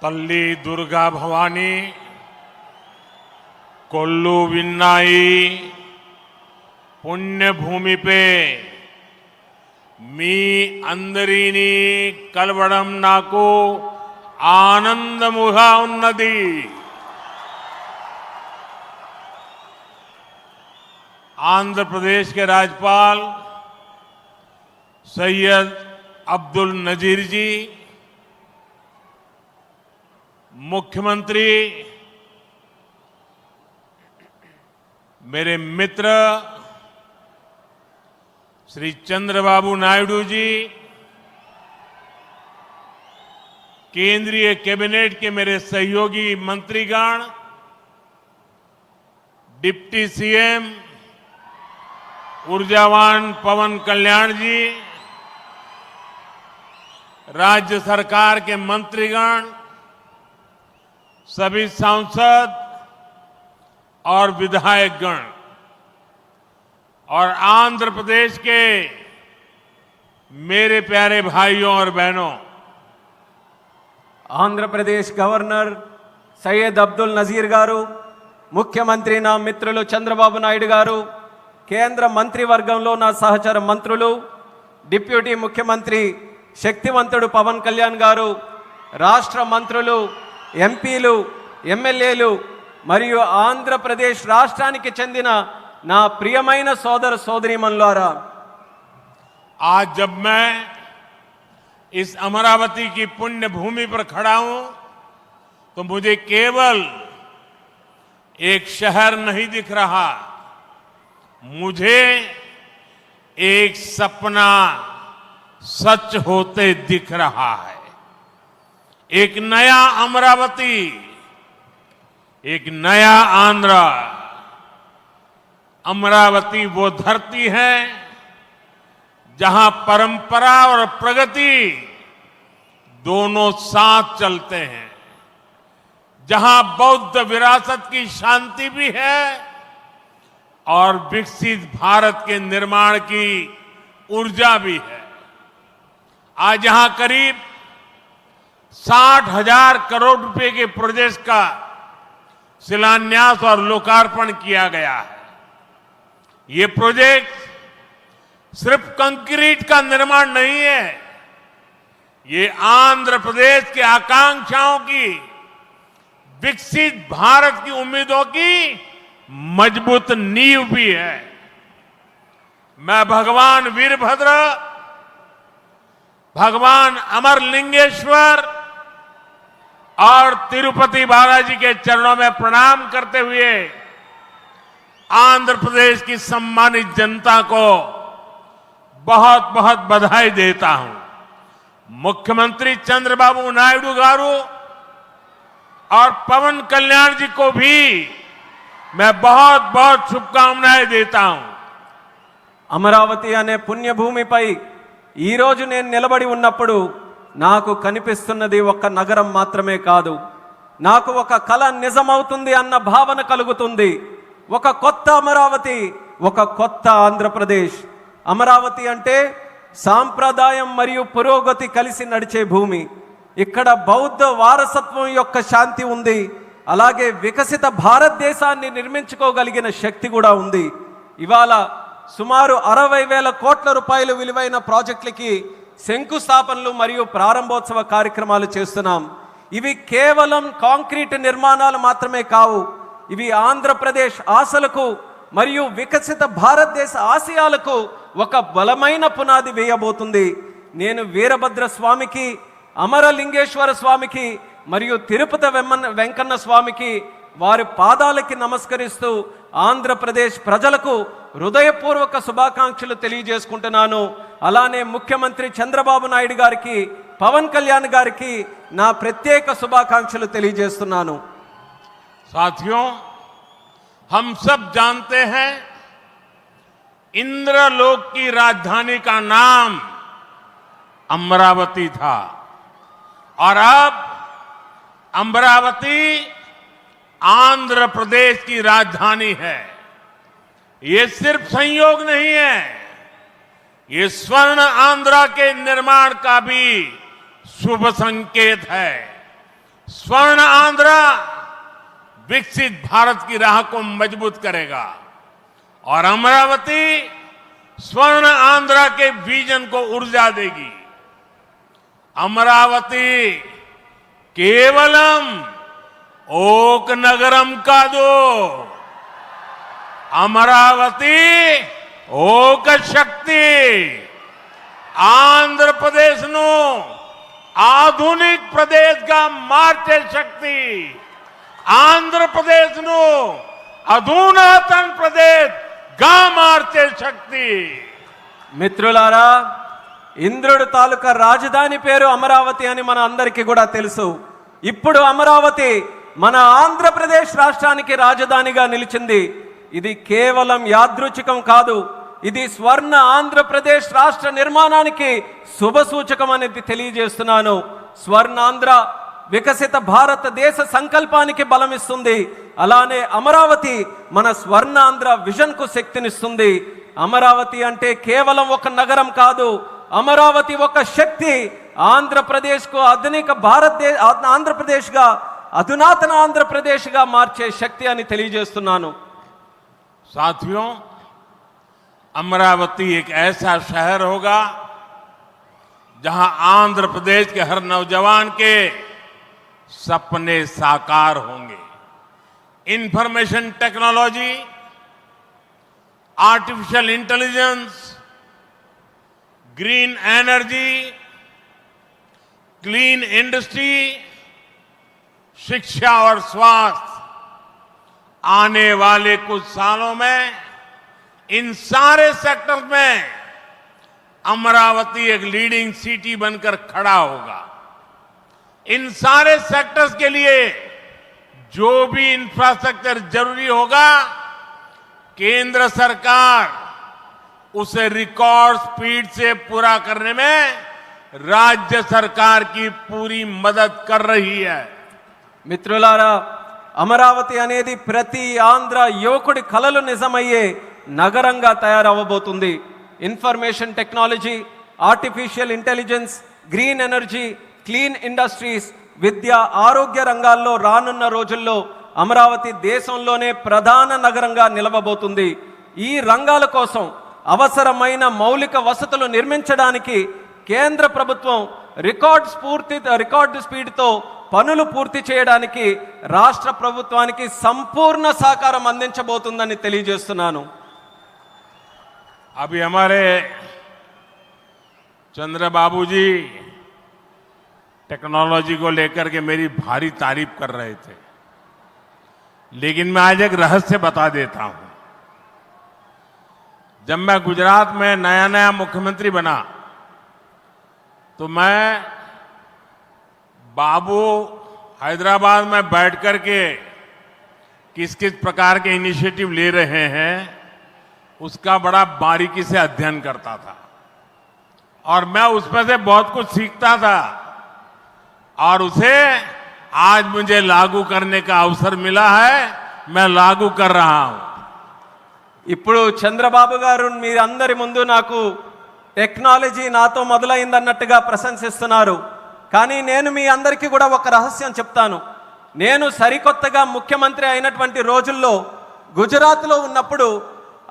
तल्ली दुर्गा भवानी कोल्लू विन्नाई पुण्यभूमि पे मी अंदरीनी कलवड़म नाको आनंदमुहा उन्नति आंध्र प्रदेश के राज्यपाल सैयद अब्दुल नजीर जी, मुख्यमंत्री मेरे मित्र श्री चंद्रबाबू नायडू जी, केंद्रीय कैबिनेट के मेरे सहयोगी मंत्रीगण, डिप्टी सीएम ऊर्जावान पवन कल्याण जी, राज्य सरकार के मंत्रीगण, सभी सांसद और विधायकगण और आंध्र प्रदेश के मेरे प्यारे भाइयों और बहनों, आंध्र प्रदेश गवर्नर सैयद अब्दुल नजीर गारू, मुख्यमंत्री ना मित्रुలు చంద్రబాబు నాయుడు గారు, కేంద్ర మంత్రివర్గంలో నా సహచర మంత్రులు, డిప్యూటీ ముఖ్యమంత్రి శక్తివంతుడు పవన్ కళ్యాణ్ గారు, రాష్ట్ర మంత్రులు, ఎంపీలు, ఎమ్మెల్యేలు మరియు ఆంధ్రప్రదేశ్ రాష్ట్రానికి చెందిన నా ప్రియమైన సోదర సోదరీమణులారా, आज जब मैं इस अमरावती की पुण्य भूमि पर खड़ा हूं तो मुझे केवल एक शहर नहीं दिख रहा, मुझे एक सपना सच होते दिख रहा है। एक नया अमरावती, एक नया आंध्र। अमरावती वो धरती है जहां परंपरा और प्रगति दोनों साथ चलते हैं, जहां बौद्ध विरासत की शांति भी है और विकसित भारत के निर्माण की ऊर्जा भी है। आज यहां करीब 60,000 करोड़ रुपए के प्रोजेक्ट का शिलान्यास और लोकार्पण किया गया है। ये प्रोजेक्ट सिर्फ कंक्रीट का निर्माण नहीं है, ये आंध्र प्रदेश के आकांक्षाओं की, विकसित भारत की उम्मीदों की मजबूत नींव भी है। मैं भगवान वीरभद्र, भगवान अमरलिंगेश्वर और तिरुपति बालाजी के चरणों में प्रणाम करते हुए आंध्र प्रदेश की सम्मानित जनता को बहुत बहुत बधाई देता हूं। मुख्यमंत्री चंद्रबाबू नायडू गारू और पवन कल्याण जी को भी मैं बहुत बहुत शुभकामनाएं देता हूं। అమరావతి అనే పుణ్యభూమిపై ఈ రోజు నేను నిలబడి ఉన్నప్పుడు నాకు కనిపిస్తున్నది ఒక నగరం మాత్రమే కాదు, నాకు ఒక కల నిజమవుతుంది అన్న భావన కలుగుతుంది। ఒక కొత్త అమరావతి, ఒక కొత్త ఆంధ్రప్రదేశ్। అమరావతి అంటే సాంప్రదాయం మరియు పురోగతి కలిసి నడిచే భూమి। ఇక్కడ బౌద్ధ వారసత్వం యొక్క శాంతి ఉంది, అలాగే వికసిత భారతదేశాన్ని నిర్మించుకోగలిగిన శక్తి కూడా ఉంది। ఇవాళ సుమారు 60,000 కోట్ల రూపాయలు విలువైన ప్రాజెక్టులకి శంకుస్థాపనలు మరియు ప్రారంభోత్సవ కార్యక్రమాలు చేస్తున్నాం। ఇవి కేవలం కాంక్రీట్ నిర్మాణాలు మాత్రమే కావు, ఇవి ఆంధ్రప్రదేశ్ ఆశలకు మరియు వికసిత భారతదేశ ఆశయాలకు ఒక బలమైన పునాది వేయబోతుంది। నేను వీరభద్ర స్వామికి, అమరలింగేశ్వర స్వామికి మరియు తిరుపతి వెంకన్న స్వామికి వారి పాదాలకి నమస్కరిస్తూ ఆంధ్రప్రదేశ్ ప్రజలకు హృదయపూర్వక శుభాకాంక్షలు తెలియజేసుకుంటున్నాను। అలానే ముఖ్యమంత్రి చంద్రబాబు నాయుడు గారికి, పవన్ కళ్యాణ్ గారికి నా ప్రత్యేక శుభాకాంక్షలు తెలియజేస్తున్నాను। साथियों, हम सब जानते हैं इंद्रलोक की राजधानी का नाम अमरावती था और अब अमरावती आंध्र प्रदेश की राजधानी है। ये सिर्फ संयोग नहीं है, ये स्वर्ण आंध्रा के निर्माण का भी शुभ संकेत है। स्वर्ण आंध्र विकसित भारत की राह को मजबूत करेगा और अमरावती स्वर्ण आंध्र के विजन को ऊर्जा देगी। अमरावती केवलम ओक नगरम का दो, अमरावती ओक शक्ति आंध्र प्रदेश नो आधुनिक प्रदेश का मार्चे शक्ति आंध्र प्रदेश नो अधुनातन प्रदेश गा मार्चे शक्ति। మిత్రులారా, ఇంద్రుడు తాలూకా రాజధాని పేరు అమరావతి అని మన అందరికీ కూడా తెలుసు. ఇప్పుడు అమరావతి మన ఆంధ్రప్రదేశ్ రాష్ట్రానికి రాజధానిగా నిలిచింది. ఇది కేవలం యాదృచ్ఛికం కాదు, ఇది స్వర్ణ ఆంధ్రప్రదేశ్ రాష్ట్ర నిర్మాణానికి శుభ సూచకం అనేది తెలియజేస్తున్నాను. స్వర్ణాంధ్ర వికసిత భారతదేశ సంకల్పానికి బలమిస్తుంది. అలానే అమరావతి మన స్వర్ణాంధ్ర విజన్ కు శక్తినిస్తుంది. అమరావతి అంటే కేవలం ఒక నగరం కాదు, అమరావతి ఒక శక్తి. ఆంధ్రప్రదేశ్ కు ఆధునిక ఆంధ్రప్రదేశ్ గా అధునాతన ఆంధ్రప్రదేశ్ గా మార్చే శక్తి అని తెలియజేస్తున్నాను. साथियों, अमरावती एक ऐसा शहर होगा जहां आंध्र प्रदेश के हर नौजवान के सपने साकार होंगे। Information technology, artificial intelligence, green energy, clean industry, शिक्षा और स्वास्थ्य आने वाले कुछ सालों में इन सारे सेक्टर्स में अमरावती एक लीडिंग सिटी बनकर खड़ा होगा। इन सारे सेक्टर्स के लिए जो भी इंफ्रास्ट्रक्चर जरूरी होगा, केंद्र सरकार उसे रिकॉर्ड स्पीड से पूरा करने में राज्य सरकार की पूरी मदद कर रही है। మిత్రులారా, అమరావతి అనేది ప్రతి ఆంధ్ర యువకుడి కలలు నిజమయ్యే నగరంగా తయారవబోతుంది. Information technology, artificial intelligence, green energy, clean industries, విద్య, ఆరోగ్య రంగాల్లో రానున్న రోజుల్లో అమరావతి దేశంలోనే ప్రధాన నగరంగా నిలవబోతుంది. ఈ రంగాల కోసం అవసరమైన మౌలిక వసతులు నిర్మించడానికి కేంద్ర ప్రభుత్వం రికార్డు స్పీడ్తో పనులు పూర్తి చేయడానికి రాష్ట్ర ప్రభుత్వానికి సంపూర్ణ సహకారం అందించబోతుందని తెలియజేస్తున్నాను. अभी हमारे चंद्रबाबू जी टेक्नोलॉजी को लेकर के मेरी भारी तारीफ कर रहे थे, लेकिन मैं आज एक रहस्य बता देता हूं। जब मैं गुजरात में नया नया मुख्यमंत्री बना तो मैं बाबू हैदराबाद में बैठ करके किस किस प्रकार के इनिशिएटिव ले रहे हैं उसका बड़ा बारीकी से अध्ययन करता था और मैं उसमें से बहुत कुछ सीखता था और उसे आज मुझे लागू करने का अवसर मिला है। मैं लागू कर रहा हूं। ఇప్పుడు చంద్రబాబు గారు మీరందరి ముందు నాకు టెక్నాలజీ నాతో మొదలైందన్నట్టుగా ప్రశంసిస్తున్నారు. కానీ నేను మీ అందరికీ కూడా ఒక రహస్యం చెప్తాను. నేను సరికొత్తగా ముఖ్యమంత్రి అయినటువంటి రోజుల్లో గుజరాత్లో ఉన్నప్పుడు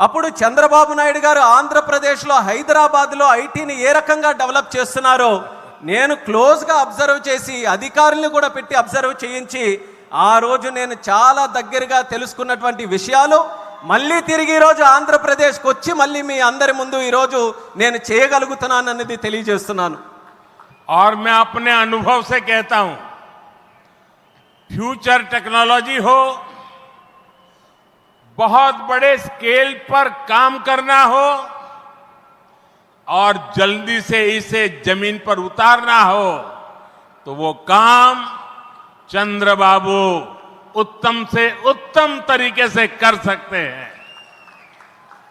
అప్పుడు చంద్రబాబు నాయుడు గారు ఆంధ్రప్రదేశ్లో హైదరాబాద్లో ఐటీని ఏ రకంగా డెవలప్ చేస్తున్నారో నేను క్లోజ్గా అబ్జర్వ్ చేసి అధికారులను కూడా పెట్టి అబ్జర్వ్ చేయించి ఆ రోజు నేను చాలా దగ్గరగా తెలుసుకున్నటువంటి విషయాలు మళ్ళీ తిరిగి ఈరోజు ఆంధ్రప్రదేశ్కి వచ్చి మళ్ళీ మీ అందరి ముందు ఈరోజు నేను చేయగలుగుతున్నానన్నది తెలియజేస్తున్నాను. और मैं अपने अनुभव से कहता हूं, फ्यूचर टेक्नोलॉजी हो, बहुत बड़े स्केल पर काम करना हो और जल्दी से इसे जमीन पर उतारना हो तो वो काम चंद्रबाबू उत्तम से उत्तम तरीके से कर सकते हैं.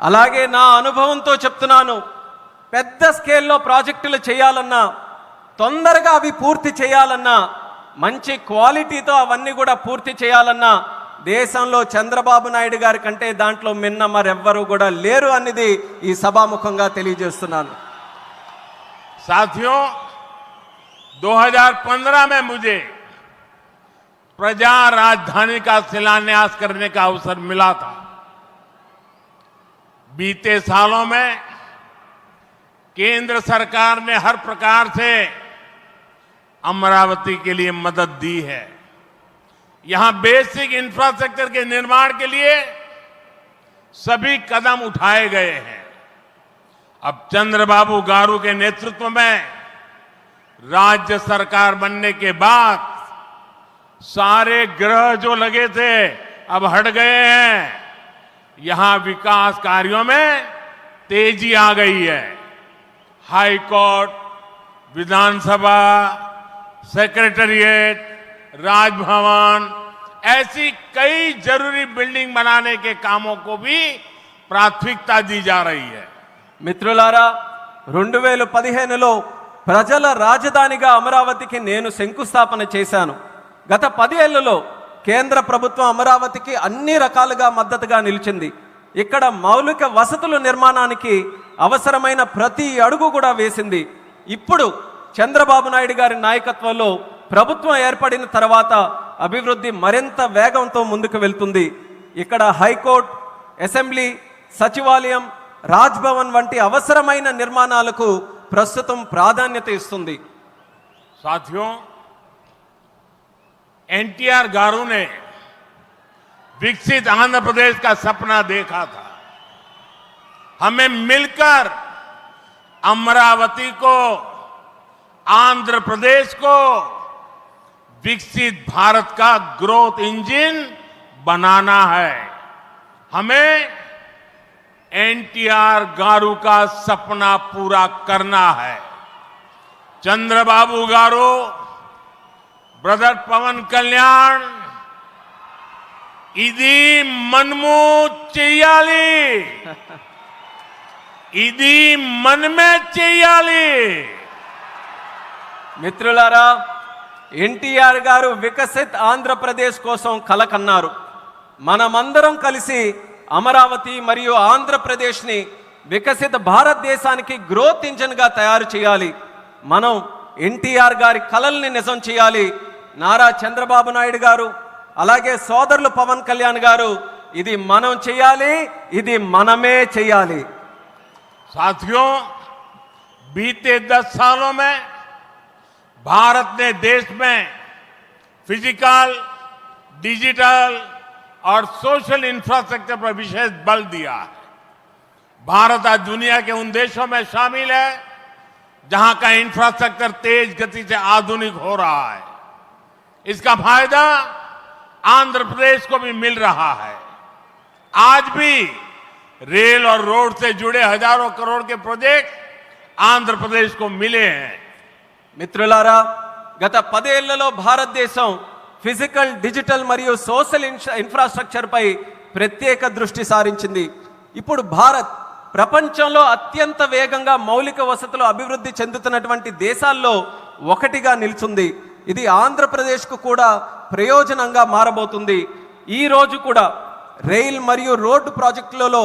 అలాగే నా అనుభవంతో చెప్తున్నాను, పెద్ద స్కేల్లో ప్రాజెక్టులు చేయాలన్నా తొందరగా అవి పూర్తి చేయాలన్నా మంచి క్వాలిటీతో అవన్నీ కూడా పూర్తి చేయాలన్నా దేశంలో చంద్రబాబు నాయుడు గారి కంటే దాంట్లో మిన్న మరెవ్వరూ కూడా లేరు అనేది ఈ సభాముఖంగా తెలియజేస్తున్నాను. साथियों, 2015 में मुझे प्रजा राजधानी का शिलान्यास करने का अवसर मिला था। बीते सालों में केंद्र सरकार ने हर प्रकार से अमरावती के लिए मदद दी है। यहां बेसिक इंफ्रास्ट्रक्चर के निर्माण के लिए सभी कदम उठाए गए हैं। अब चंद्रबाबू गारू के नेतृत्व में राज्य सरकार बनने के बाद सारे ग्रह जो लगे थे अब हट गए हैं। यहां विकास कार्यों में तेजी आ गई है। हाई कोर्ट, विधानसभा, सेक्रेटेरिएट, राजभवन, ऐसी कई जरूरी बिल्डिंग बनाने के कामों को भी प्राथमिकता दी जा रही है। మిత్రులారా 2015లో ప్రజల రాజధానిగా అమరావతికి నేను శంకుస్థాపన చేశాను. గత 10 ఏళ్లలో కేంద్ర ప్రభుత్వం అమరావతికి అన్ని రకాలుగా మద్దతుగా నిలిచింది. ఇక్కడ మౌలిక వసతుల నిర్మాణానికి అవసరమైన ప్రతి అడుగు కూడా వేసింది. ఇప్పుడు చంద్రబాబు నాయుడు గారి నాయకత్వంలో ప్రభుత్వం ఏర్పడిన తర్వాత అభివృద్ధి మరింత వేగంతో ముందుకు వెళ్తుంది. ఇక్కడ హైకోర్టు, అసెంబ్లీ, సచివాలయం, రాజ్భవన్ వంటి అవసరమైన నిర్మాణాలకు ప్రస్తుతం ప్రాధాన్యత ఇస్తుంది. साथियों, एनटीआर गारू ने विकसित आंध्र प्रदेश का सपना देखा था। हमें मिलकर अमरावती को, आंध्र प्रदेश को विकसित भारत का ग्रोथ इंजन बनाना है। हमें एनटीआर गारू का सपना पूरा करना है। चंद्रबाबू गारू, ब्रदर पवन कल्याण, इदी मनमू చెయ్యాలి, ఇది మనమే చెయ్యాలి. మిత్రులారా, ఎన్టీఆర్ గారు వికసిత్ ఆంధ్రప్రదేశ్ కోసం కల కన్నారు. మనమందరం కలిసి అమరావతి మరియు ఆంధ్రప్రదేశ్ని వికసిత భారతదేశానికి గ్రోత్ ఇంజిన్గా తయారు చేయాలి. మనం ఎన్టీఆర్ గారి కలల్ని నిజం చేయాలి. నారా చంద్రబాబు నాయుడు గారు, అలాగే సోదరులు పవన్ కళ్యాణ్ గారు, ఇది మనం చేయాలి, ఇది మనమే చేయాలి. साथियों, बीते 10 सालों में भारत ने देश में फिजिकल, डिजिटल और सोशल इंफ्रास्ट्रक्चर पर विशेष बल दिया है। भारत आज दुनिया के उन देशों में शामिल है जहां का इंफ्रास्ट्रक्चर तेज गति से आधुनिक हो रहा है। इसका फायदा आंध्र प्रदेश को भी मिल रहा है। आज भी रेल और रोड से जुड़े हजारों करोड़ के प्रोजेक्ट आंध्र प्रदेश को मिले हैं। మిత్రులారా, గత 10 ఏళ్లలో భారతదేశం ఫిజికల్, డిజిటల్ మరియు సోషల్ ఇన్ఫ్రాస్ట్రక్చర్ పై ప్రత్యేక దృష్టి సారించింది. ఇప్పుడు భారత్ ప్రపంచంలో అత్యంత వేగంగా మౌలిక వసతులు అభివృద్ధి చెందుతున్నటువంటి దేశాల్లో ఒకటిగా నిలుచుంది. ఇది ఆంధ్రప్రదేశ్కు కూడా ప్రయోజనంగా మారబోతుంది. ఈ రోజు కూడా రైల్ మరియు రోడ్డు ప్రాజెక్టులలో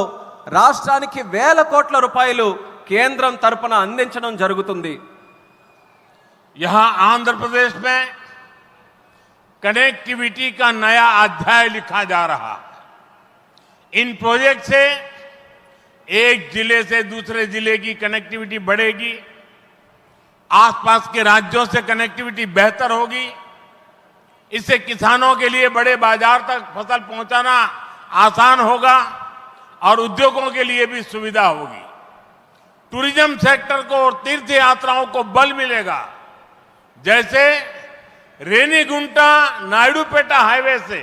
రాష్ట్రానికి వేల కోట్ల రూపాయలు కేంద్రం తరపున అందించడం జరుగుతుంది. यहां आंध्र प्रदेश में कनेक्टिविटी का नया अध्याय लिखा जा रहा है। इन प्रोजेक्ट से एक जिले से दूसरे जिले की कनेक्टिविटी बढ़ेगी, आसपास के राज्यों से कनेक्टिविटी बेहतर होगी। इससे किसानों के लिए बड़े बाजार तक फसल पहुंचाना आसान होगा और उद्योगों के लिए भी सुविधा होगी। टूरिज्म सेक्टर को और तीर्थ यात्राओं को बल मिलेगा। जैसे रेनीगुंटा नायडूपेटा हाईवे से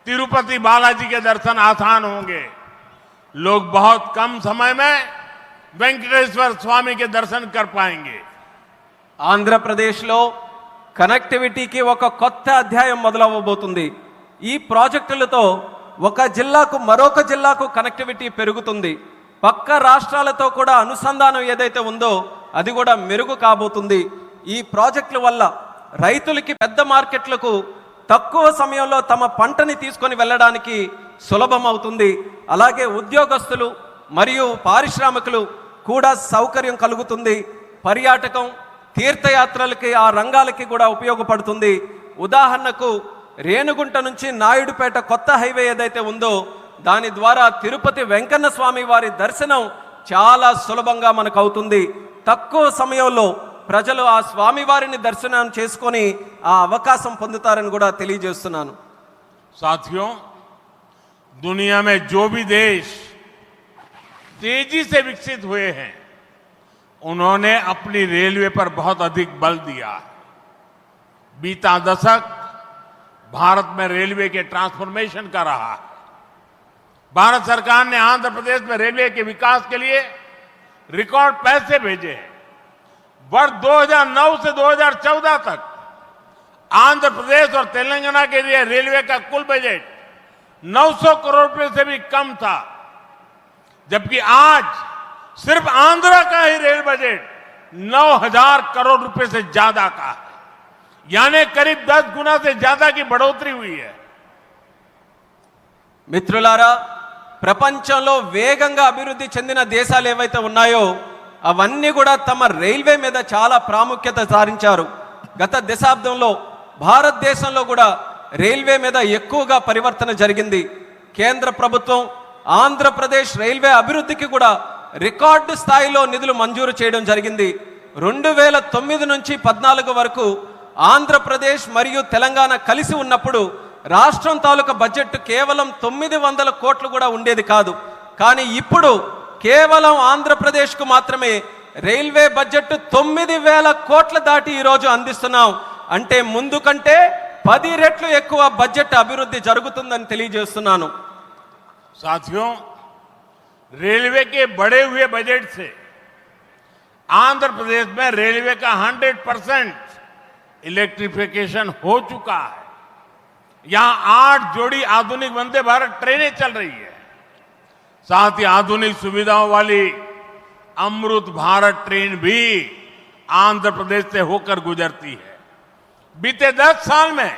तिरुपति बालाजी के दर्शन आसान होंगे। लोग बहुत कम समय में वेंकटेश्वर स्वामी के दर्शन कर पाएंगे। ఆంధ్రప్రదేశ్లో కనెక్టివిటీకి ఒక కొత్త అధ్యాయం మొదలవబోతుంది. ఈ ప్రాజెక్టులతో ఒక జిల్లాకు మరొక జిల్లాకు కనెక్టివిటీ పెరుగుతుంది. పక్క రాష్ట్రాలతో కూడా అనుసంధానం ఏదైతే ఉందో అది కూడా మెరుగు కాబోతుంది. ఈ ప్రాజెక్టుల వల్ల రైతులకి పెద్ద మార్కెట్లకు తక్కువ సమయంలో తమ పంటని తీసుకొని వెళ్ళడానికి సులభం అవుతుంది. అలాగే ఉద్యోగస్తులు మరియు పారిశ్రామికులు కూడా సౌకర్యం కలుగుతుంది. పర్యాటకం, తీర్థయాత్రలకి ఆ రంగాలకి కూడా ఉపయోగపడుతుంది. ఉదాహరణకు రేణుగుంట నుంచి నాయుడుపేట కొత్త హైవే ఏదైతే ఉందో దాని ద్వారా తిరుపతి వెంకన్న స్వామి వారి దర్శనం చాలా సులభంగా మనకు అవుతుంది. తక్కువ సమయంలో ప్రజలు ఆ స్వామి వారిని దర్శనం చేసుకొని ఆ అవకాశం పొందుతారని కూడా తెలియజేస్తున్నాను. साथियों, दुनिया में जो भी देश तेजी से विकसित हुए हैं उन्होंने अपनी रेलवे पर बहुत अधिक बल दिया है। बीता दशक भारत में रेलवे के ट्रांसफॉर्मेशन का रहा है। भारत सरकार ने आंध्र प्रदेश में रेलवे के विकास के लिए रिकॉर्ड पैसे भेजे हैं। वर्ष 2009 से 2014 तक आंध्र प्रदेश और तेलंगाना के लिए रेलवे का कुल बजट 900 करोड़ रुपए से भी कम था, जबकि आज सिर्फ आंध्र का ही रेल बजट 9000 करोड़ रुपए से ज्यादा का है, यानी करीब 10 गुना से ज्यादा की बढ़ोतरी हुई है. మిత్రులారా, ప్రపంచంలో వేగంగా అభివృద్ధి చెందిన దేశాలు ఏవైతే ఉన్నాయో అవన్నీ కూడా తమ రైల్వే మీద చాలా ప్రాముఖ్యత సారించారు. గత దశాబ్దంలో భారతదేశంలో కూడా రైల్వే మీద ఎక్కువగా పరివర్తన జరిగింది. కేంద్ర ప్రభుత్వం ఆంధ్రప్రదేశ్ రైల్వే అభివృద్ధికి కూడా రికార్డు స్థాయిలో నిధులు మంజూరు చేయడం జరిగింది. 2009 నుంచి 14 వరకు ఆంధ్రప్రదేశ్ మరియు తెలంగాణ కలిసి ఉన్నప్పుడు రాష్ట్రం తాలూకా బడ్జెట్ కేవలం 900 కోట్లు కూడా ఉండేది కాదు. కానీ ఇప్పుడు కేవలం ఆంధ్రప్రదేశ్కు మాత్రమే రైల్వే బడ్జెట్ 9000 కోట్ల దాటి ఈరోజు అందిస్తున్నాం. అంటే ముందు కంటే 10 రెట్లు ఎక్కువ బడ్జెట్ అభివృద్ధి జరుగుతుందని తెలియజేస్తున్నాను. साथियों, रेलवे के बढ़े हुए बजट से आंध्र प्रदेश में रेलवे का 100% इलेक्ट्रिफिकेशन हो चुका है. यहां 8 जोड़ी आधुनिक वंदे भारत ट्रेनें चल रही है. साथ ही आधुनिक सुविधाओं वाली अमृत भारत ट्रेन भी आंध्र प्रदेश से होकर गुजरती है. बीते 10 साल में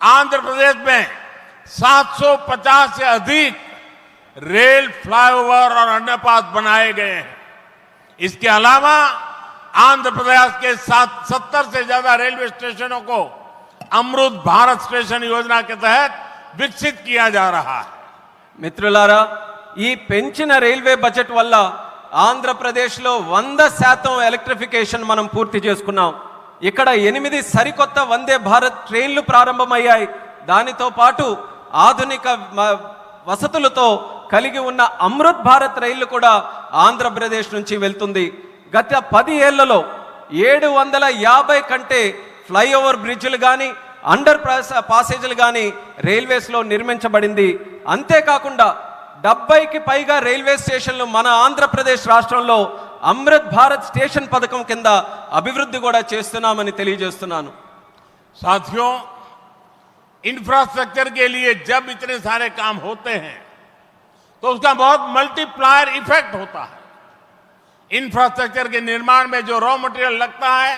आंध्र प्रदेश में 750 से अधिक रेल फ्लाईओवर और अंडरपास बनाए गए हैं. इसके अलावा आंध्र प्रदेश के 70 से ज्यादा रेलवे स्टेशनों को अमृत भारत स्टेशन योजना के तहत विकसित किया जा रहा है. మిత్రులారా, ఈ పెంచిన రైల్వే బడ్జెట్ వల్ల ఆంధ్రప్రదేశ్లో 100% ఎలక్ట్రిఫికేషన్ మనం పూర్తి చేసుకున్నాం. ఇక్కడ 8 సరికొత్త వందే భారత్ ట్రైన్లు ప్రారంభమయ్యాయి. దానితో పాటు ఆధునిక వసతులతో కలిగి ఉన్న అమృత్ భారత్ రైళ్లు కూడా ఆంధ్రప్రదేశ్ నుంచి వెళ్తుంది. గత 10 ఏళ్లలో 750 కంటే ఫ్లైఓవర్ బ్రిడ్జ్లు కానీ అండర్ పాసేజీలు కానీ రైల్వేస్లో నిర్మించబడింది. అంతేకాకుండా 70కి పైగా రైల్వే స్టేషన్లు మన ఆంధ్రప్రదేశ్ రాష్ట్రంలో అమృత్ భారత్ స్టేషన్ పథకం కింద అభివృద్ధి కూడా చేస్తున్నామని తెలియజేస్తున్నాను. साथियों, इंफ्रास्ट्रक्चर के लिए जब इतने सारे काम होते हैं तो उसका बहुत मल्टीप्लायर इफेक्ट होता है. इंफ्रास्ट्रक्चर के निर्माण में जो रॉ मटेरियल लगता है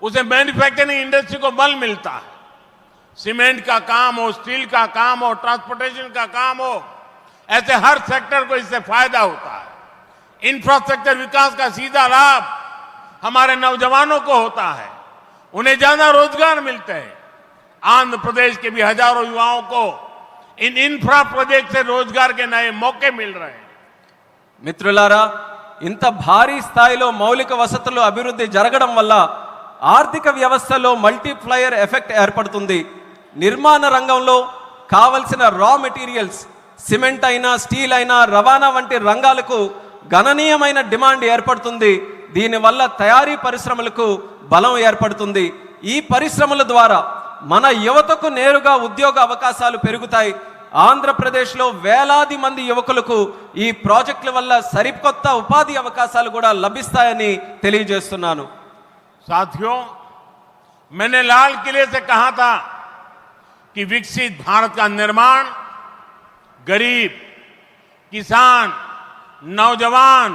उसे मैन्युफैक्चरिंग इंडस्ट्री को बल मिलता है. सीमेंट का काम हो, स्टील का काम हो, ट्रांसपोर्टेशन का काम हो, ऐसे हर सेक्टर को इससे फायदा होता है. इंफ्रास्ट्रक्चर विकास का सीधा लाभ हमारे नौजवानों को होता है, उन्हें ज्यादा रोजगार मिलते हैं. आंध्र प्रदेश के भी हजारों युवाओं को इन इंफ्रा प्रोजेक्ट से रोजगार के नए मौके मिल रहे हैं. మిత్రులారా, ఇంత భారీ స్థాయిలో మౌలిక వసతులు అభివృద్ధి జరగడం వల్ల ఆర్థిక వ్యవస్థలో మల్టీప్లయర్ ఎఫెక్ట్ ఏర్పడుతుంది. నిర్మాణ రంగంలో కావలసిన రా మెటీరియల్స్ సిమెంట్ అయినా, స్టీల్ అయినా, రవాణా వంటి రంగాలకు గణనీయమైన డిమాండ్ ఏర్పడుతుంది. దీనివల్ల తయారీ పరిశ్రమలకు బలం ఏర్పడుతుంది. ఈ పరిశ్రమల ద్వారా మన యువతకు నేరుగా ఉద్యోగ అవకాశాలు పెరుగుతాయి. ఆంధ్రప్రదేశ్లో వేలాది మంది యువకులకు ఈ ప్రాజెక్టుల వల్ల సరికొత్త ఉపాధి అవకాశాలు కూడా లభిస్తాయని తెలియజేస్తున్నాను. साथियों, मैंने लाल किले से कहा था कि विकसित भारत का निर्माण गरीब, किसान, नौजवान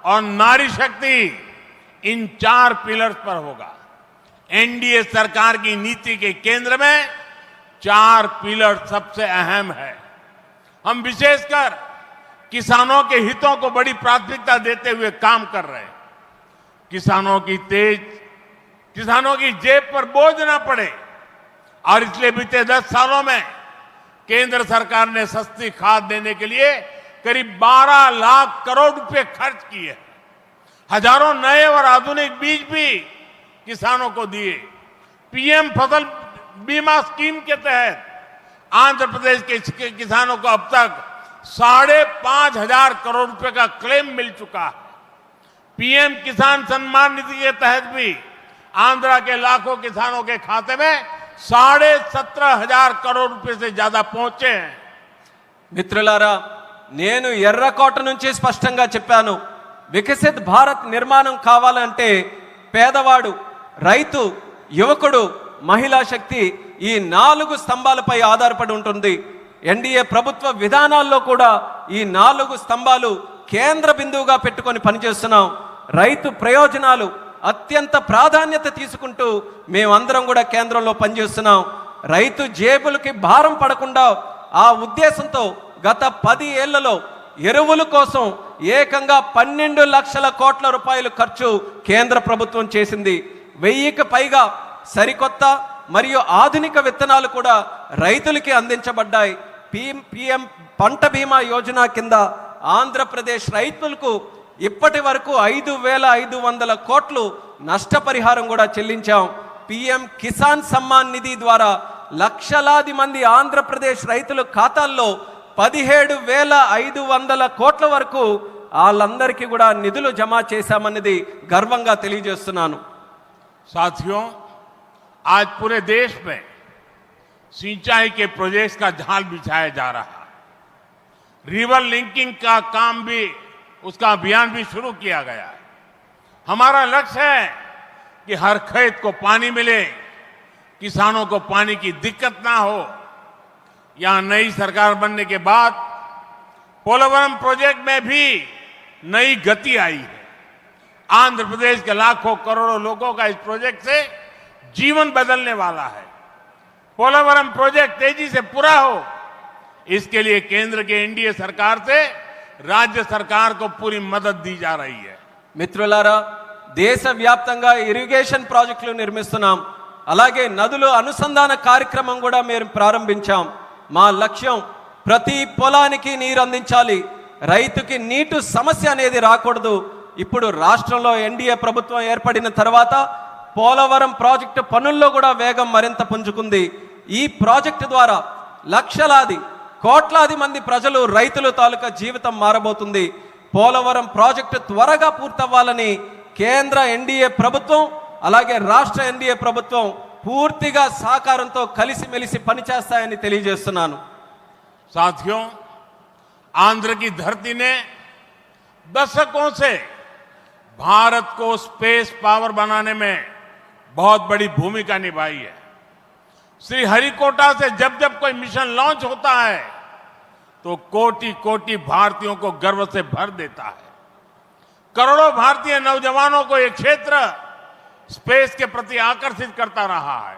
और नारी शक्ति इन 4 पिलर्स पर होगा. एनडीए सरकार की नीति के केंद्र में 4 पिलर सबसे अहम है. हम विशेषकर किसानों के हितों को बड़ी प्राथमिकता देते हुए काम कर रहे हैं. किसानों की जेब पर बोझ ना पड़े, और इसलिए बीते 10 सालों में केंद्र सरकार ने सस्ती खाद देने के लिए करीब 12 लाख करोड़ रुपए खर्च किए। हजारों नए और आधुनिक बीज भी किसानों को दिए। पीएम फसल बीमा स्कीम के तहत आंध्र प्रदेश के किसानों को अब तक 5,500 करोड़ रुपए का क्लेम मिल चुका है। पीएम किसान सम्मान निधि के तहत भी आंध्र के लाखों किसानों के खाते में 17,500 करोड़ रुपए से ज्यादा पहुंचे हैं। మిత్రులారా, నేను ఎర్రకోట నుంచి స్పష్టంగా చెప్పాను, వికసిత్ భారత్ నిర్మాణం కావాలంటే పేదవాడు, రైతు, యువకుడు, మహిళా శక్తి ఈ 4 స్తంభాలపై ఆధారపడి ఉంటుంది. ఎన్డీఏ ప్రభుత్వ విధానాల్లో కూడా ఈ 4 స్తంభాలు కేంద్ర బిందువుగా పెట్టుకొని పనిచేస్తున్నాం. రైతు ప్రయోజనాలు అత్యంత ప్రాధాన్యత తీసుకుంటూ మేమందరం కూడా కేంద్రంలో పనిచేస్తున్నాం. రైతు జేబులకి భారం పడకుండా ఆ ఉద్దేశంతో గత 10 ఏళ్లలో ఎరువుల కోసం ఏకంగా 12 లక్షల కోట్ల రూపాయలు ఖర్చు కేంద్ర ప్రభుత్వం చేసింది. 1000కి పైగా సరికొత్త మరియు ఆధునిక విత్తనాలు కూడా రైతులకి అందించబడ్డాయి. పీఎం పంట బీమా యోజన కింద ఆంధ్రప్రదేశ్ రైతులకు ఇప్పటి వరకు 5,500 కోట్లు నష్టపరిహారం కూడా చెల్లించాం. పీఎం కిసాన్ సమ్మాన్ నిధి ద్వారా లక్షలాది మంది ఆంధ్రప్రదేశ్ రైతుల ఖాతాల్లో 17,500 కోట్ల వరకు వాళ్ళందరికీ కూడా నిధులు జమ చేశామన్నది గర్వంగా తెలియజేస్తున్నాను. साथियों, आज पूरे देश में सिंचाई के प्रोजेक्ट्स का जाल बिछाया जा रहा है। रिवर लिंकिंग का काम भी, उसका अभियान भी शुरू किया गया है। हमारा लक्ष्य है कि हर खेत को पानी मिले, किसानों को पानी की दिक्कत ना हो। यहां नई सरकार बनने के बाद पोलवरम प्रोजेक्ट में भी नई गति आई है। आंध्र प्रदेश के लाखों करोड़ों लोगों का इस प्रोजेक्ट से जीवन बदलने वाला है। पोलवरम प्रोजेक्ट तेजी से पूरा हो, इसके लिए केंद्र के एनडीए सरकार से राज्य सरकार को पूरी मदद दी जा रही है. మిత్రులారా, దేశవ్యాప్తంగా ఇరిగేషన్ ప్రాజెక్టులు నిర్మిస్తున్నాం. అలాగే నదుల అనుసంధాన కార్యక్రమం కూడా మేము ప్రారంభించాం. మా లక్ష్యం ప్రతి పొలానికి నీరు అందించాలి, రైతుకి నీటి సమస్య అనేది రాకూడదు. ఇప్పుడు రాష్ట్రంలో ఎన్డీఏ ప్రభుత్వం ఏర్పడిన తర్వాత పోలవరం ప్రాజెక్టు పనుల్లో కూడా వేగం మరింత పుంజుకుంది. ఈ ప్రాజెక్టు ద్వారా లక్షలాది కోట్లాది మంది ప్రజలు, రైతుల తాలూకా జీవితం మారబోతుంది. పోలవరం ప్రాజెక్టు త్వరగా పూర్తవ్వాలని కేంద్ర ఎన్డీఏ ప్రభుత్వం అలాగే రాష్ట్ర ఎన్డీఏ ప్రభుత్వం పూర్తిగా సహకారంతో కలిసిమెలిసి పనిచేస్తాయని తెలియజేస్తున్నాను. साथियों, आंध्र की धरती ने दशकों से भारत को स्पेस पावर बनाने में बहुत बड़ी भूमिका निभाई है. श्रीहरिकोटा से जब जब कोई मिशन लॉन्च होता है तो कोटि कोटि भारतीयों को गर्व से भर देता है. करोड़ों भारतीय नौजवानों को यह क्षेत्र स्पेस के प्रति आकर्षित करता रहा है.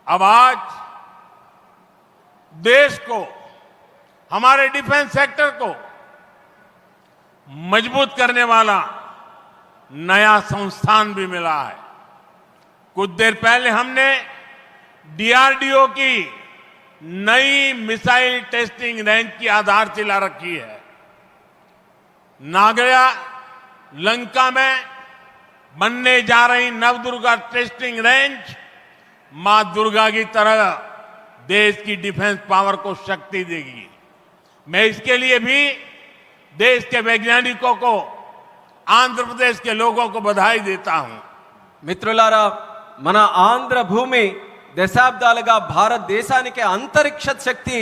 अब आज देश को, हमारे डिफेंस सेक्टर को मजबूत करने वाला नया संस्थान भी मिला है. कुछ देर पहले हमने डीआरडीओ की नई मिसाइल टेस्टिंग रेंज की आधारशिला रखी है. नागरा लंका में बनने जा रही नवदुर्गा टेस्टिंग रेंज मां दुर्गा की तरह देश की डिफेंस पावर को शक्ति देगी. मैं इसके लिए भी देश के वैज्ञानिकों को, आंध्र प्रदेश के लोगों को बधाई देता हूं. మిత్రులారా, మన ఆంధ్ర భూమి దశాబ్దాలుగా భారతదేశానికి అంతరిక్ష శక్తి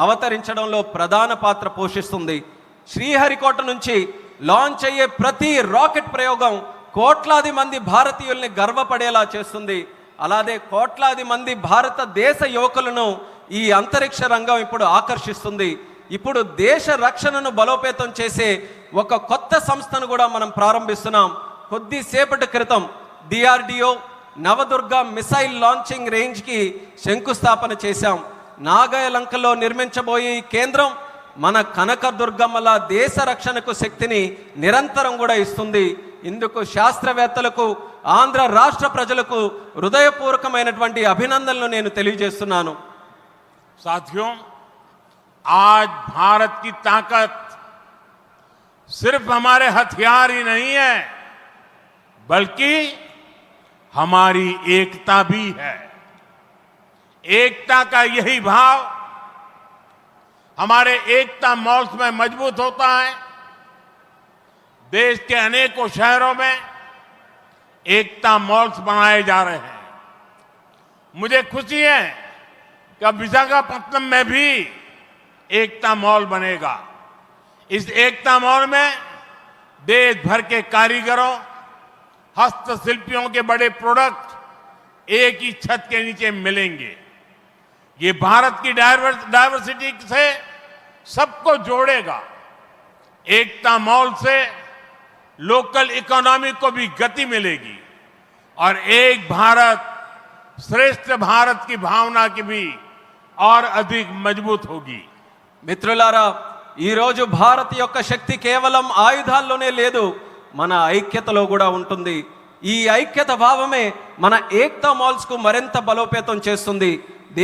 అవతరించడంలో ప్రధాన పాత్ర పోషిస్తుంది. శ్రీహరికోట నుంచి లాంచ్ అయ్యే ప్రతి రాకెట్ ప్రయోగం కోట్లాది మంది భారతీయుల్ని గర్వపడేలా చేస్తుంది. అలాగే కోట్లాది మంది భారతదేశ యువకులను ఈ అంతరిక్ష రంగం ఇప్పుడు ఆకర్షిస్తుంది. ఇప్పుడు దేశ రక్షణను బలోపేతం చేసే ఒక కొత్త సంస్థను కూడా మనం ప్రారంభిస్తున్నాం. కొద్దిసేపటి క్రితం డిఆర్డిఓ నవదుర్గ మిసైల్ లాంచింగ్ రేంజ్కి శంకుస్థాపన చేశాం. నాగాలంకలో నిర్మించబోయే ఈ కేంద్రం మన కనకదుర్గమ్మల దేశ రక్షణకు శక్తిని నిరంతరం కూడా ఇస్తుంది. ఇందుకు శాస్త్రవేత్తలకు ఆంధ్ర రాష్ట్ర ప్రజలకు హృదయపూర్వకమైనటువంటి అభినందనలు నేను తెలియజేస్తున్నాను. साथियों, आज भारत की ताकत सिर्फ हमारे हथियार ही नहीं है, बल्कि हमारी एकता भी है। एकता का यही भाव हमारे एकता मॉल्स में मजबूत होता है। देश के अनेकों शहरों में एकता मॉल्स बनाए जा रहे हैं। मुझे खुशी है कि अब विशाखापट्टनम में भी एकता मॉल बनेगा। इस एकता मॉल में देश भर के कारीगरों, हस्तशिल्पियों के बड़े प्रोडक्ट एक ही छत के नीचे मिलेंगे। ये भारत की डायवर्सिटी से सबको जोड़ेगा। एकता मॉल से लोकल इकोनॉमी को भी गति मिलेगी और एक भारत श्रेष्ठ भारत की भावना की भी और अधिक मजबूत होगी। మిత్రులారా, ఈ రోజు భారత్ యొక్క శక్తి కేవలం ఆయుధాల్లోనే లేదు, మన ఐక్యతలో కూడా ఉంటుంది. ఈ ఐక్యత భావమే మన ఏక్తా మాల్స్ కు మరింత బలోపేతం చేస్తుంది.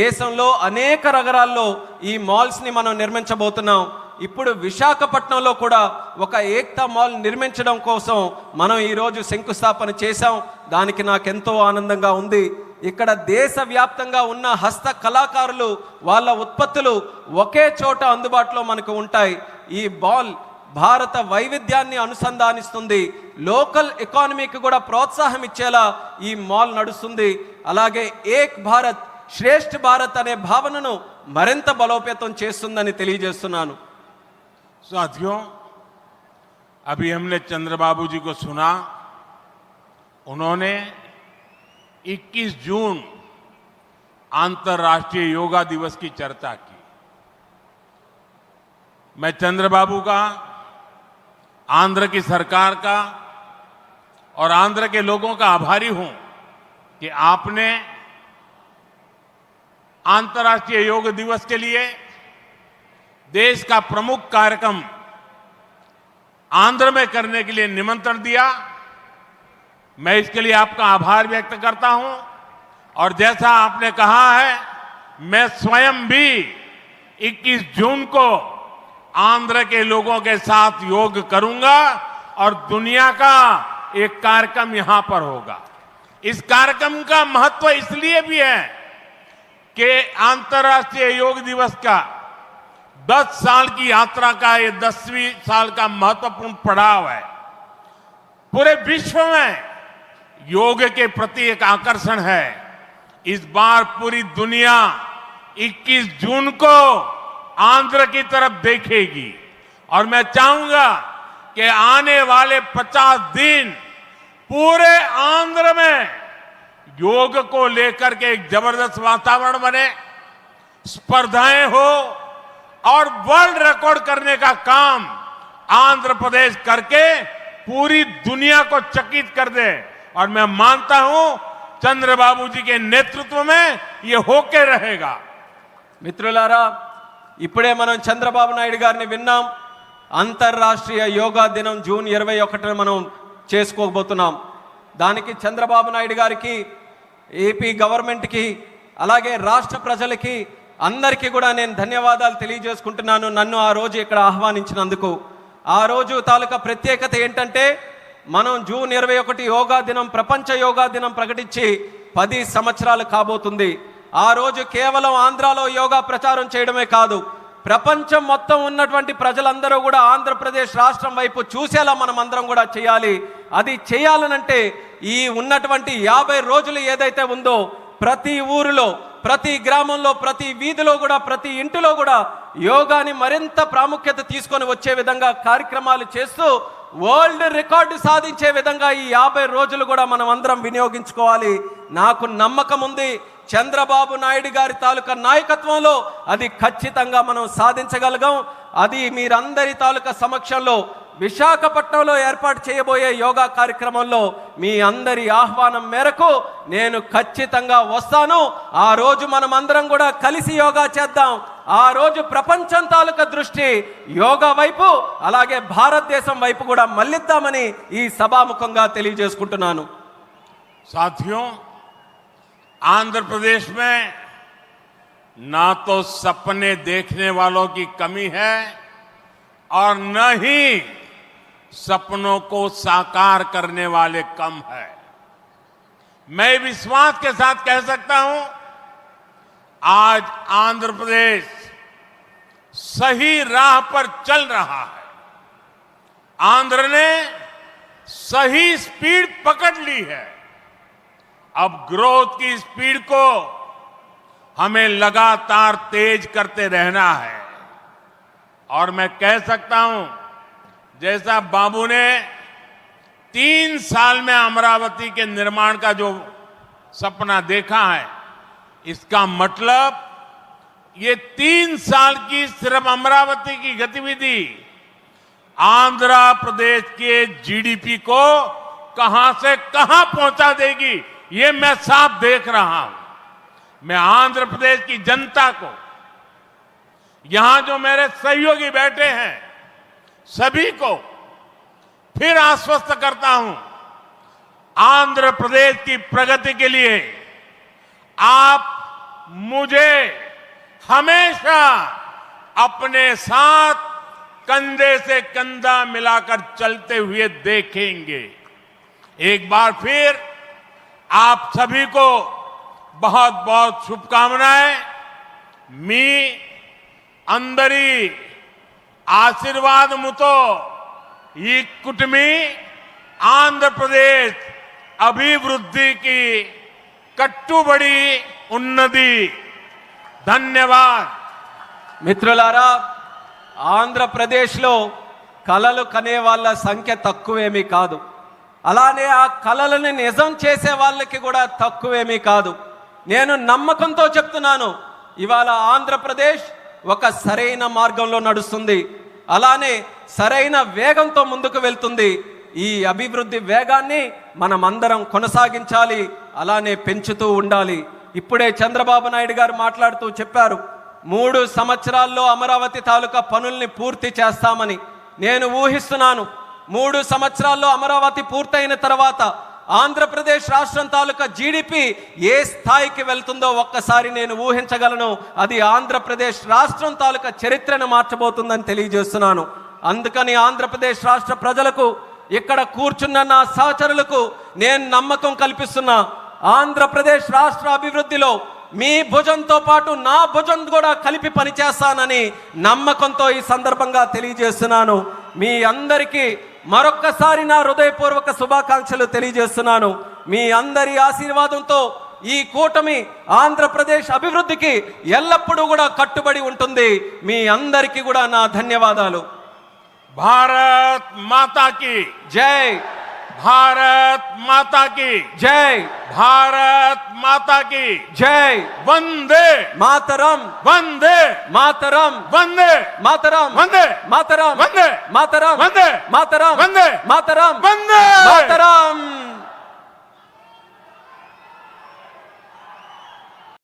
దేశంలో అనేక నగరాల్లో ఈ మాల్స్ ని మనం నిర్మించబోతున్నాం. ఇప్పుడు విశాఖపట్నంలో కూడా ఒక ఏక్తా మాల్ నిర్మించడం కోసం మనం ఈరోజు శంకుస్థాపన చేశాం. దానికి నాకెంతో ఆనందంగా ఉంది. ఇక్కడ దేశవ్యాప్తంగా ఉన్న హస్త కళాకారులు వాళ్ళ ఉత్పత్తులు ఒకే చోట అందుబాటులో మనకు ఉంటాయి. ఈ మాల్ భారత వైవిధ్యాన్ని అనుసంధానిస్తుంది. లోకల్ ఎకానమీకి కూడా ప్రోత్సాహం ఇచ్చేలా ఈ మాల్ నడుస్తుంది. అలాగే ఏక్ భారత్ శ్రేష్ఠ భారత్ అనే భావనను మరింత బలోపేతం చేస్తుందని తెలియజేస్తున్నాను. साथियों, अभी हमने चंद्रबाबू जी को सुना. उन्होंने 21 जून अंतर्राष्ट्रीय योगा दिवस की चर्चा की. मैं चंद्रबाबू का, आंध्र की सरकार का और आंध्र के लोगों का आभारी हूं कि आपने अंतर्राष्ट्रीय योग दिवस के लिए देश का प्रमुख कार्यक्रम आंध्र में करने के लिए निमंत्रण दिया. मैं इसके लिए आपका आभार व्यक्त करता हूं और जैसा आपने कहा है, मैं स्वयं भी 21 जून को आंध्र के लोगों के साथ योग करूंगा और दुनिया का एक कार्यक्रम यहां पर होगा. इस कार्यक्रम का महत्व इसलिए भी है कि अंतर्राष्ट्रीय योग दिवस का 10 साल की यात्रा का ये 10वीं साल का महत्वपूर्ण पड़ाव है. पूरे विश्व में योग के प्रति एक आकर्षण है. इस बार पूरी दुनिया 21 जून को आंध्र की तरफ देखेगी और मैं चाहूंगा कि आने वाले 50 दिन पूरे आंध्र में योग को लेकर के एक जबरदस्त वातावरण बने, स्पर्धाएं हो और वर्ल्ड रिकॉर्ड करने का काम आंध्र प्रदेश करके पूरी दुनिया को चकित कर दे. और मैं मानता हूं चंद्रबाबू जी के नेतृत्व में ये होके रहेगा. మిత్రులారా, ఇప్పుడే మనం చంద్రబాబు నాయుడు గారిని విన్నాం. అంతర్రాష్ట్రీయ యోగా దినం జూన్ 21న మనం చేసుకోబోతున్నాం. దానికి చంద్రబాబు నాయుడు గారికి, ఏపీ గవర్నమెంట్కి, అలాగే రాష్ట్ర ప్రజలకి అందరికీ కూడా నేను ధన్యవాదాలు తెలియజేసుకుంటున్నాను నన్ను ఆ రోజు ఇక్కడ ఆహ్వానించినందుకు. ఆ రోజు తాలూకా ప్రత్యేకత ఏంటంటే, మనం జూన్ 21 యోగా దినం, ప్రపంచ యోగా దినం ప్రకటించి 10 సంవత్సరాలు కాబోతుంది. ఆ రోజు కేవలం ఆంధ్రాలో యోగా ప్రచారం చేయడమే కాదు, ప్రపంచం మొత్తం ఉన్నటువంటి ప్రజలందరూ కూడా ఆంధ్రప్రదేశ్ రాష్ట్రం వైపు చూసేలా మనం అందరం కూడా చేయాలి. అది చేయాలనంటే ఈ ఉన్నటువంటి 50 రోజులు ఏదైతే ఉందో, ప్రతి ఊరిలో, ప్రతి గ్రామంలో, ప్రతి వీధిలో కూడా, ప్రతి ఇంటిలో కూడా యోగాని మరింత ప్రాముఖ్యత తీసుకొని వచ్చే విధంగా కార్యక్రమాలు చేస్తూ వరల్డ్ రికార్డు సాధించే విధంగా ఈ 50 రోజులు కూడా మనం అందరం వినియోగించుకోవాలి. నాకు నమ్మకం ఉంది, చంద్రబాబు నాయుడు గారి తాలూకా నాయకత్వంలో అది ఖచ్చితంగా మనం సాధించగలగాం. అది మీరందరి తాలూకా సమక్షంలో విశాఖపట్నంలో ఏర్పాటు చేయబోయే యోగా కార్యక్రమంలో మీ అందరి ఆహ్వానం మేరకు నేను ఖచ్చితంగా వస్తాను. ఆ రోజు మనం అందరం కూడా కలిసి యోగా చేద్దాం. ఆ రోజు ప్రపంచం తాలూకా దృష్టి యోగా వైపు అలాగే భారతదేశం వైపు కూడా మళ్ళిద్దామని ఈ సభాముఖంగా తెలియజేసుకుంటున్నాను. साथियों, आंध्र प्रदेश में ना तो सपने देखने वालों की कमी है और न ही सपनों को साकार करने वाले कम है। मैं विश्वास के साथ कह सकता हूं, आज आंध्र प्रदेश सही राह पर चल रहा है। आंध्र ने सही स्पीड पकड़ ली है। अब ग्रोथ की स्पीड को हमें लगातार तेज करते रहना है। और मैं कह सकता हूं, जैसा बाबू ने 3 साल में अमरावती के निर्माण का जो सपना देखा है, इसका मतलब ये 3 साल की सिर्फ अमरावती की गतिविधि आंध्र प्रदेश के जीडीपी को कहां से कहां पहुंचा देगी, ये मैं साफ देख रहा हूं। मैं आंध्र प्रदेश की जनता को, यहां जो मेरे सहयोगी बैठे हैं, सभी को फिर आश्वस्त करता हूं, आंध्र प्रदेश की प्रगति के लिए आप मुझे हमेशा अपने साथ कंधे से कंधा मिलाकर चलते हुए देखेंगे। एक बार फिर आप सभी को बहुत बहुत शुभकामनाएं। मी अंदरी आशीर्वादमुतो ఈ కుటుంబీ ఆంధ్రప్రదేశ్ అభివృద్ధికి కట్టుబడి ఉన్నది. ధన్యవాద్. మిత్రులారా, ఆంధ్రప్రదేశ్లో కలలు కనే వాళ్ళ సంఖ్య తక్కువేమీ కాదు. అలానే ఆ కలలను నిజం చేసే వాళ్ళకి కూడా తక్కువేమీ కాదు. నేను నమ్మకంతో చెప్తున్నాను, ఇవాళ ఆంధ్రప్రదేశ్ ఒక సరైన మార్గంలో నడుస్తుంది. అలానే సరైన వేగంతో ముందుకు వెళ్తుంది. ఈ అభివృద్ధి వేగాన్ని మనమందరం కొనసాగించాలి, అలానే పెంచుతూ ఉండాలి. ఇప్పుడే చంద్రబాబు నాయుడు గారు మాట్లాడుతూ చెప్పారు, 3 సంవత్సరాల్లో అమరావతి తాలూకా పనుల్ని పూర్తి చేస్తామని. నేను ఊహిస్తున్నాను, 3 సంవత్సరాల్లో అమరావతి పూర్తయిన తర్వాత ఆంధ్రప్రదేశ్ రాష్ట్రం తాలూకా జీడిపి ఏ స్థాయికి వెళ్తుందో ఒక్కసారి నేను ఊహించగలను. అది ఆంధ్రప్రదేశ్ రాష్ట్రం తాలూకా చరిత్రను మార్చబోతుందని తెలియజేస్తున్నాను. అందుకని ఆంధ్రప్రదేశ్ రాష్ట్ర ప్రజలకు, ఇక్కడ కూర్చున్న నా సహచరులకు నేను నమ్మకం కల్పిస్తున్నా, ఆంధ్రప్రదేశ్ రాష్ట్ర అభివృద్ధిలో మీ భుజంతో పాటు నా భుజం కూడా కలిపి పనిచేస్తానని నమ్మకంతో ఈ సందర్భంగా తెలియజేస్తున్నాను. మీ అందరికీ మరొక్కసారి నా హృదయపూర్వక శుభాకాంక్షలు తెలియజేస్తున్నాను. మీ అందరి ఆశీర్వాదంతో ఈ కూటమి ఆంధ్రప్రదేశ్ అభివృద్ధికి ఎల్లప్పుడూ కూడా కట్టుబడి ఉంటుంది. మీ అందరికీ కూడా నా ధన్యవాదాలు. భారత్ మాతా की జై. भारत माता की జై. भारत माता की జై. वंदे మాతరం. वंदे మాతరం. वंदे మాతరం. वंदे మాతరం. वंदे మాతరం. वंदे మాతరం. वंदे మాతరం. वंदे మాతరం.